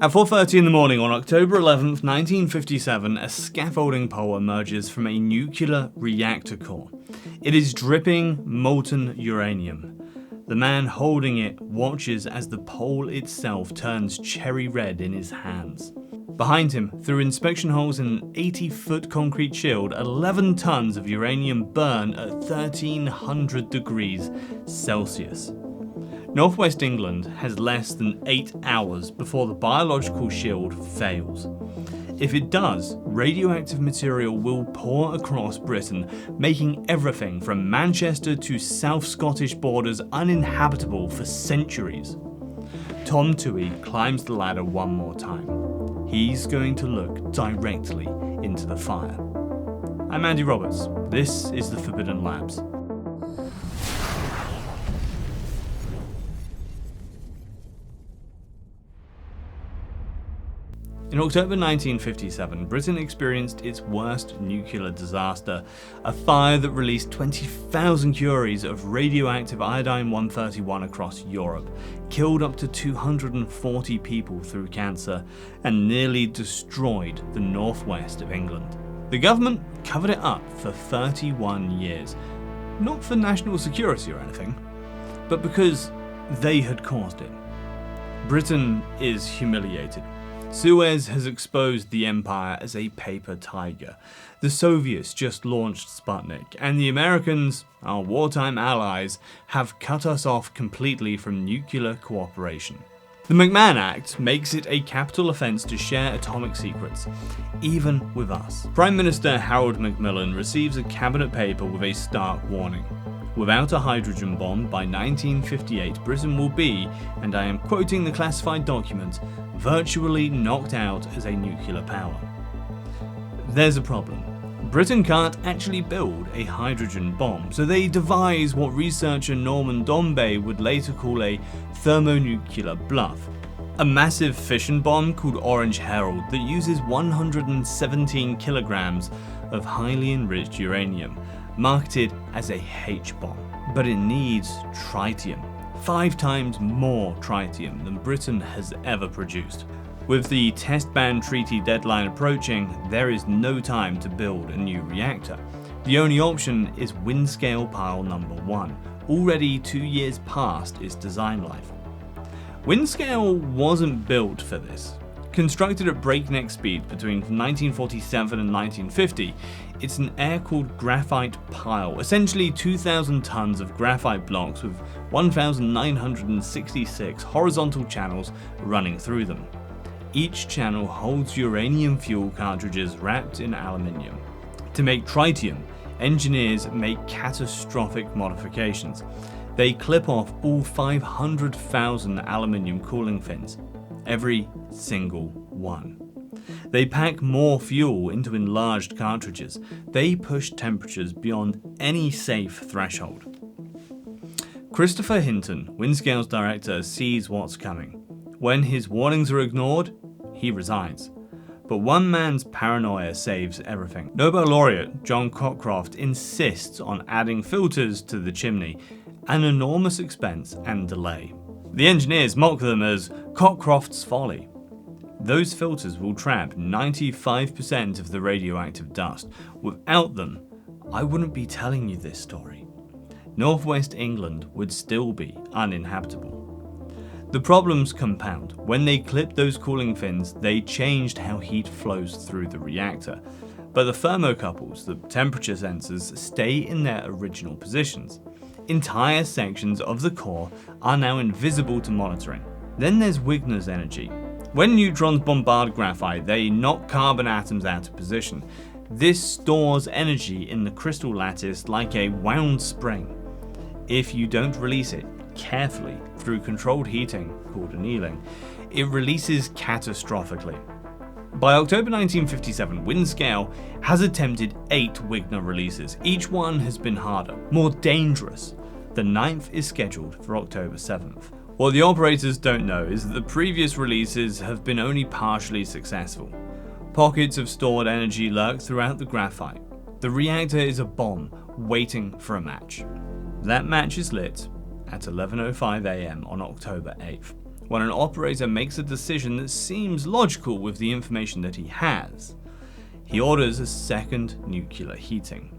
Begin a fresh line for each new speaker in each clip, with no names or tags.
At 4:30 in the morning on October 11th, 1957, a scaffolding pole emerges from a nuclear reactor core. It is dripping molten uranium. The man holding it watches as the pole itself turns cherry red in his hands. Behind him, through inspection holes in an 80-foot concrete shield, 11 tons of uranium burn at 1300 degrees Celsius. Northwest England has less than 8 hours before the biological shield fails. If it does, radioactive material will pour across Britain, making everything from Manchester to South Scottish borders uninhabitable for centuries. Tom Tuohy climbs the ladder one more time. He's going to look directly into the fire. I'm Andy Roberts. This is the Forbidden Labs. In October 1957, Britain experienced its worst nuclear disaster, a fire that released 20,000 curies of radioactive iodine-131 across Europe, killed up to 240 people through cancer, and nearly destroyed the northwest of England. The government covered it up for 31 years, not for national security or anything, but because they had caused it. Britain is humiliated. Suez has exposed the empire as a paper tiger. The Soviets just launched Sputnik, and the Americans, our wartime allies, have cut us off completely from nuclear cooperation. The McMahon Act makes it a capital offence to share atomic secrets, even with us. Prime Minister Harold Macmillan receives a cabinet paper with a stark warning. Without a hydrogen bomb, by 1958, Britain will be, and I am quoting the classified document, virtually knocked out as a nuclear power. There's a problem. Britain can't actually build a hydrogen bomb, so they devise what researcher Norman Dombey would later call a thermonuclear bluff. A massive fission bomb called Orange Herald that uses 117 kilograms of highly enriched uranium, marketed as a H-bomb. But it needs tritium, 5 times more tritium than Britain has ever produced. With the test ban treaty deadline approaching, there is no time to build a new reactor. The only option is Windscale Pile No. 1, already 2 years past its design life. Windscale wasn't built for this. Constructed at breakneck speed between 1947 and 1950, it's an air-cooled graphite pile, essentially 2,000 tons of graphite blocks with 1,966 horizontal channels running through them. Each channel holds uranium fuel cartridges wrapped in aluminium. To make tritium, engineers make catastrophic modifications. They clip off all 500,000 aluminium cooling fins. Every single one. They pack more fuel into enlarged cartridges. They push temperatures beyond any safe threshold. Christopher Hinton, Windscale's director, sees what's coming. When his warnings are ignored, he resigns. But one man's paranoia saves everything. Nobel laureate John Cockcroft insists on adding filters to the chimney, an enormous expense and delay. The engineers mock them as Cockcroft's folly. Those filters will trap 95% of the radioactive dust. Without them, I wouldn't be telling you this story. Northwest England would still be uninhabitable. The problems compound. When they clipped those cooling fins, they changed how heat flows through the reactor. But the thermocouples, the temperature sensors, stay in their original positions. Entire sections of the core are now invisible to monitoring. Then there's Wigner's energy. When neutrons bombard graphite, they knock carbon atoms out of position. This stores energy in the crystal lattice like a wound spring. If you don't release it carefully through controlled heating, called annealing, it releases catastrophically. By October 1957, Windscale has attempted 8 Wigner releases. Each one has been harder, more dangerous. The 9th is scheduled for October 7th. What the operators don't know is that the previous releases have been only partially successful. Pockets of stored energy lurk throughout the graphite. The reactor is a bomb waiting for a match. That match is lit at 11:05 a.m. on October 8th. when an operator makes a decision that seems logical with the information that he has. He orders a second nuclear heating.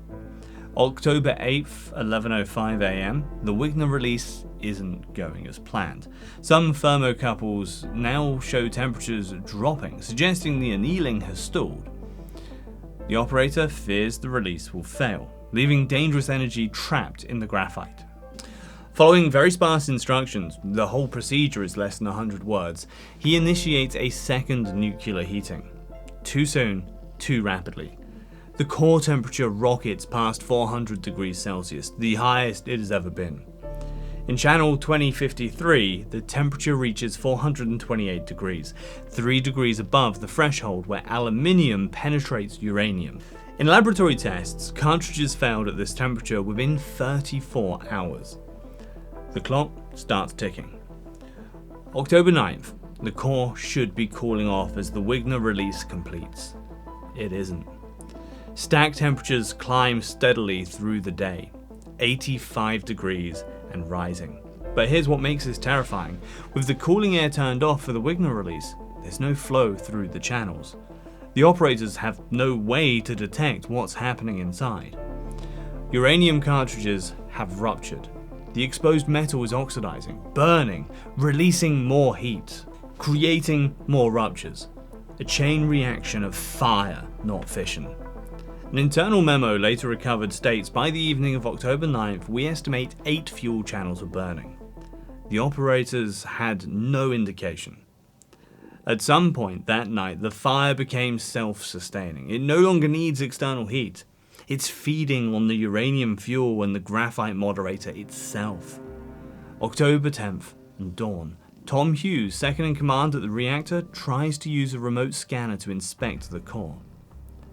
October 8th, 11:05 am, the Wigner release isn't going as planned. Some thermocouples now show temperatures dropping, suggesting the annealing has stalled. The operator fears the release will fail, leaving dangerous energy trapped in the graphite. Following very sparse instructions, the whole procedure is less than 100 words, he initiates a second nuclear heating. Too soon, too rapidly. The core temperature rockets past 400 degrees Celsius, the highest it has ever been. In channel 2053, the temperature reaches 428 degrees, 3 degrees above the threshold where aluminium penetrates uranium. In laboratory tests, cartridges failed at this temperature within 34 hours. The clock starts ticking. October 9th, the core should be cooling off as the Wigner release completes. It isn't. Stack temperatures climb steadily through the day, 85 degrees and rising. But here's what makes this terrifying. With the cooling air turned off for the Wigner release, there's no flow through the channels. The operators have no way to detect what's happening inside. Uranium cartridges have ruptured. The exposed metal is oxidizing, burning, releasing more heat, creating more ruptures. A chain reaction of fire, not fission. An internal memo later recovered states, by the evening of October 9th, we estimate 8 fuel channels were burning. The operators had no indication. At some point that night, the fire became self-sustaining. It no longer needs external heat. It's feeding on the uranium fuel and the graphite moderator itself. October 10th, and dawn. Tom Tuohy, second in command at the reactor, tries to use a remote scanner to inspect the core.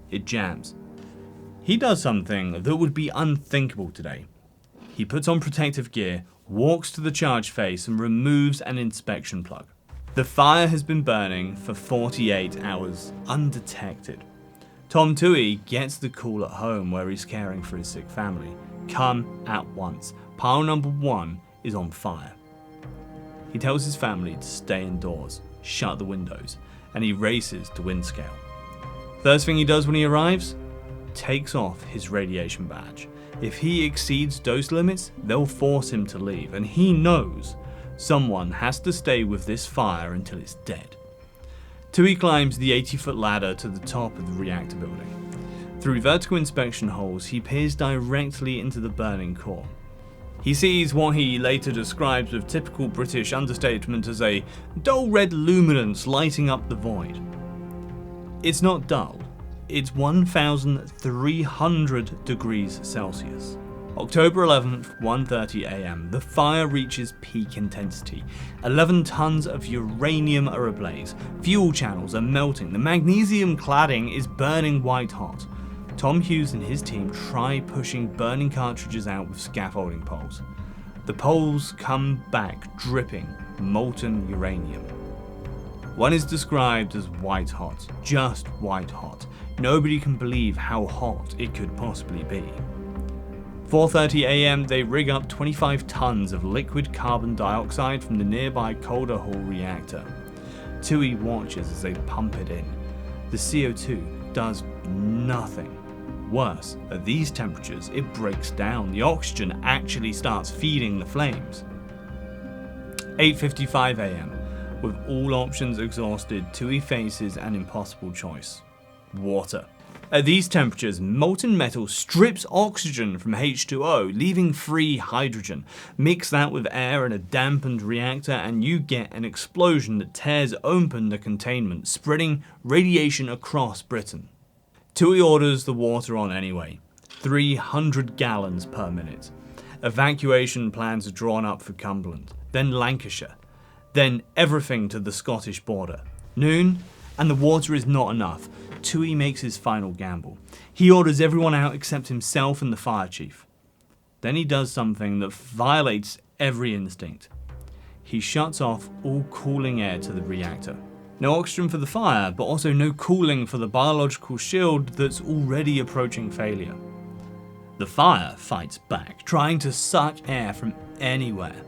It jams. He does something that would be unthinkable today. He puts on protective gear, walks to the charge face and removes an inspection plug. The fire has been burning for 48 hours, undetected. Tom Tuohy gets the call at home where he's caring for his sick family. Come at once. Pile number 1 is on fire. He tells his family to stay indoors, shut the windows, and he races to Windscale. First thing he does when he arrives? Takes off his radiation badge. If he exceeds dose limits, they'll force him to leave, and he knows someone has to stay with this fire until it's dead. Tuohy climbs the 80-foot ladder to the top of the reactor building. Through vertical inspection holes, he peers directly into the burning core. He sees what he later describes with typical British understatement as a dull red luminance lighting up the void. It's not dull. It's 1,300 degrees Celsius. October 11th, 1:30 am, the fire reaches peak intensity. 11 tons of uranium are ablaze. Fuel channels are melting. The magnesium cladding is burning white hot. Tom Tuohy and his team try pushing burning cartridges out with scaffolding poles. The poles come back dripping molten uranium. One is described as white hot, just white hot. Nobody can believe how hot it could possibly be. 4:30 am, they rig up 25 tons of liquid carbon dioxide from the nearby Calder Hall reactor. Tuohy watches as they pump it in. The CO2 does nothing. Worse, at these temperatures, it breaks down. The oxygen actually starts feeding the flames. 8:55 am. With all options exhausted, Tuohy faces an impossible choice. Water. At these temperatures, molten metal strips oxygen from H2O, leaving free hydrogen. Mix that with air in a dampened reactor and you get an explosion that tears open the containment, spreading radiation across Britain. Tuohy orders the water on anyway, 300 gallons per minute. Evacuation plans are drawn up for Cumberland, then Lancashire, then everything to the Scottish border. Noon, and the water is not enough. Tuohy makes his final gamble. He orders everyone out except himself and the fire chief. Then he does something that violates every instinct. He shuts off all cooling air to the reactor. No oxygen for the fire, but also no cooling for the biological shield that's already approaching failure. The fire fights back, trying to suck air from anywhere.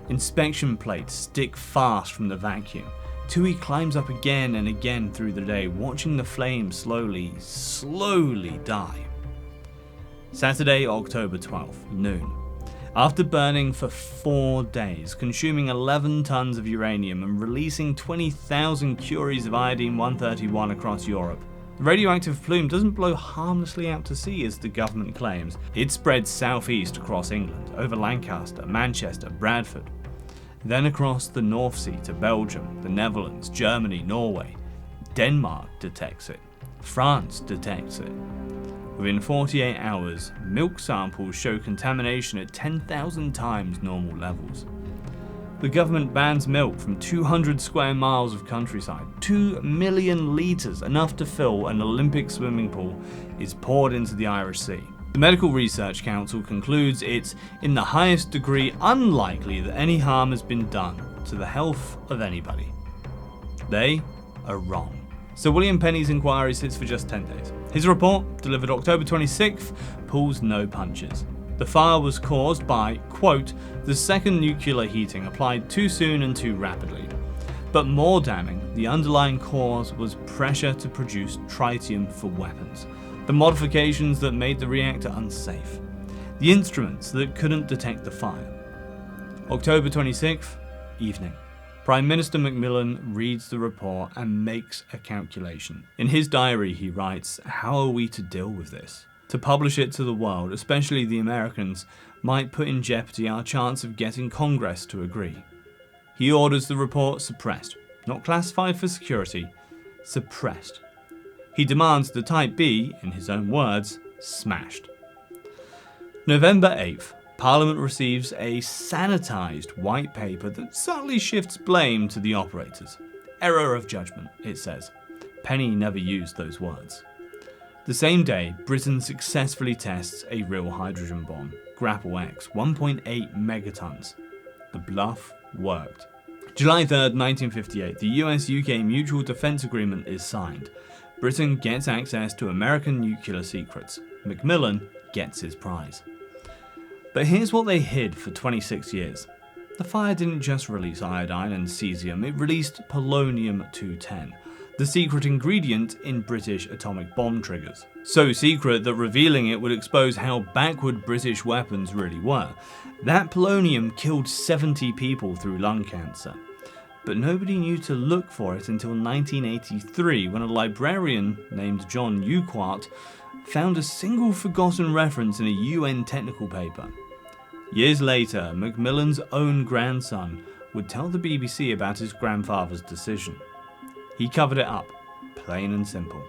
Inspection plates stick fast from the vacuum. Tuohy climbs up again and again through the day, watching the flames slowly die. Saturday, October 12th, noon. After burning for 4 days, consuming 11 tons of uranium and releasing 20,000 curies of iodine-131 across Europe, the radioactive plume doesn't blow harmlessly out to sea as the government claims. It spreads southeast across England, over Lancaster, Manchester, Bradford, then across the North Sea to Belgium, the Netherlands, Germany, Norway. Denmark detects it. France detects it. Within 48 hours, milk samples show contamination at 10,000 times normal levels. The government bans milk from 200 square miles of countryside. 2 million litres, enough to fill an Olympic swimming pool, is poured into the Irish Sea. The Medical Research Council concludes it's in the highest degree unlikely that any harm has been done to the health of anybody. They are wrong. Sir William Penney's inquiry sits for just 10 days. His report, delivered October 26th, pulls no punches. The fire was caused by, quote, the second nuclear heating applied too soon and too rapidly. But more damning, the underlying cause was pressure to produce tritium for weapons. The modifications that made the reactor unsafe. The instruments that couldn't detect the fire. October 26th, evening. Prime Minister Macmillan reads the report and makes a calculation. In his diary he writes, "How are we to deal with this? To publish it to the world, especially the Americans, might put in jeopardy our chance of getting Congress to agree." He orders the report suppressed, not classified for security, suppressed. He demands the Type B, in his own words, smashed. November 8th, Parliament receives a sanitised white paper that subtly shifts blame to the operators. Error of judgment, it says. Penney never used those words. The same day, Britain successfully tests a real hydrogen bomb, Grapple X, 1.8 megatons. The bluff worked. July 3rd, 1958, the US-UK Mutual Defence Agreement is signed. Britain gets access to American nuclear secrets. Macmillan gets his prize. But here's what they hid for 26 years. The fire didn't just release iodine and cesium, it released polonium-210, the secret ingredient in British atomic bomb triggers. So secret that revealing it would expose how backward British weapons really were. That polonium killed 70 people through lung cancer. But nobody knew to look for it until 1983, when a librarian named John Urquhart found a single forgotten reference in a UN technical paper. Years later, Macmillan's own grandson would tell the BBC about his grandfather's decision. He covered it up, plain and simple.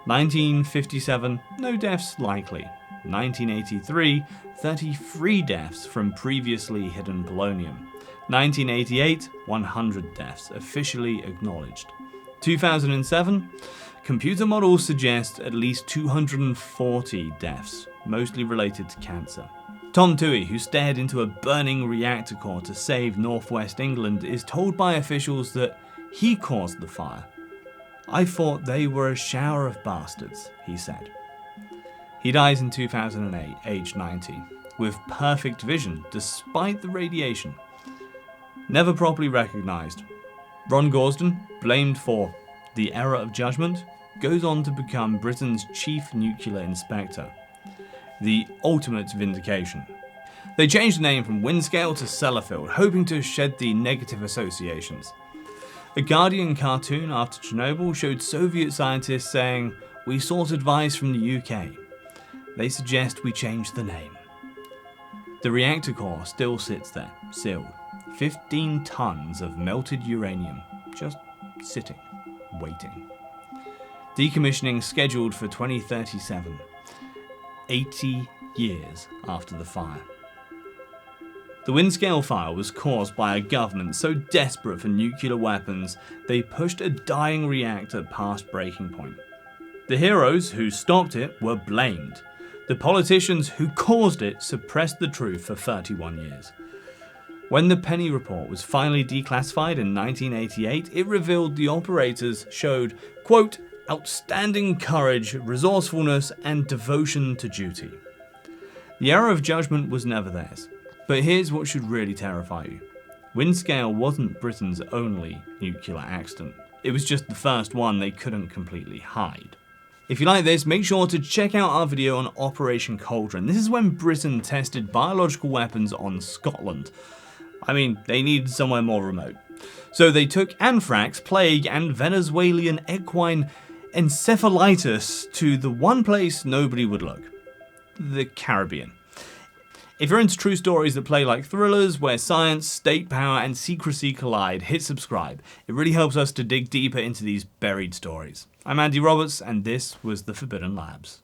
1957, no deaths likely. 1983, 33 deaths from previously hidden polonium. 1988, 100 deaths, officially acknowledged. 2007, computer models suggest at least 240 deaths, mostly related to cancer. Tom Tuohy, who stared into a burning reactor core to save northwest England, is told by officials that he caused the fire. "I thought they were a shower of bastards," he said. He dies in 2008, aged 90, with perfect vision despite the radiation. Never properly recognised. Ron Gorsden, blamed for the error of judgment, goes on to become Britain's chief nuclear inspector. The ultimate vindication. They changed the name from Windscale to Sellafield, hoping to shed the negative associations. A Guardian cartoon after Chernobyl showed Soviet scientists saying, "We sought advice from the UK. They suggest we change the name." The reactor core still sits there, sealed. 15 tons of melted uranium, just sitting, waiting. Decommissioning scheduled for 2037, 80 years after the fire. The Windscale fire was caused by a government so desperate for nuclear weapons, they pushed a dying reactor past breaking point. The heroes who stopped it were blamed. The politicians who caused it suppressed the truth for 31 years. When the Penney Report was finally declassified in 1988, it revealed the operators showed, quote, outstanding courage, resourcefulness, and devotion to duty. The error of judgment was never theirs. But here's what should really terrify you. Windscale wasn't Britain's only nuclear accident. It was just the first one they couldn't completely hide. If you like this, make sure to check out our video on Operation Cauldron. This is when Britain tested biological weapons on Scotland. I mean, they needed somewhere more remote. So they took anthrax, plague, and Venezuelan equine encephalitis to the one place nobody would look: the Caribbean. If you're into true stories that play like thrillers, where science, state power, and secrecy collide, hit subscribe. It really helps us to dig deeper into these buried stories. I'm Andy Roberts, and this was The Forbidden Labs.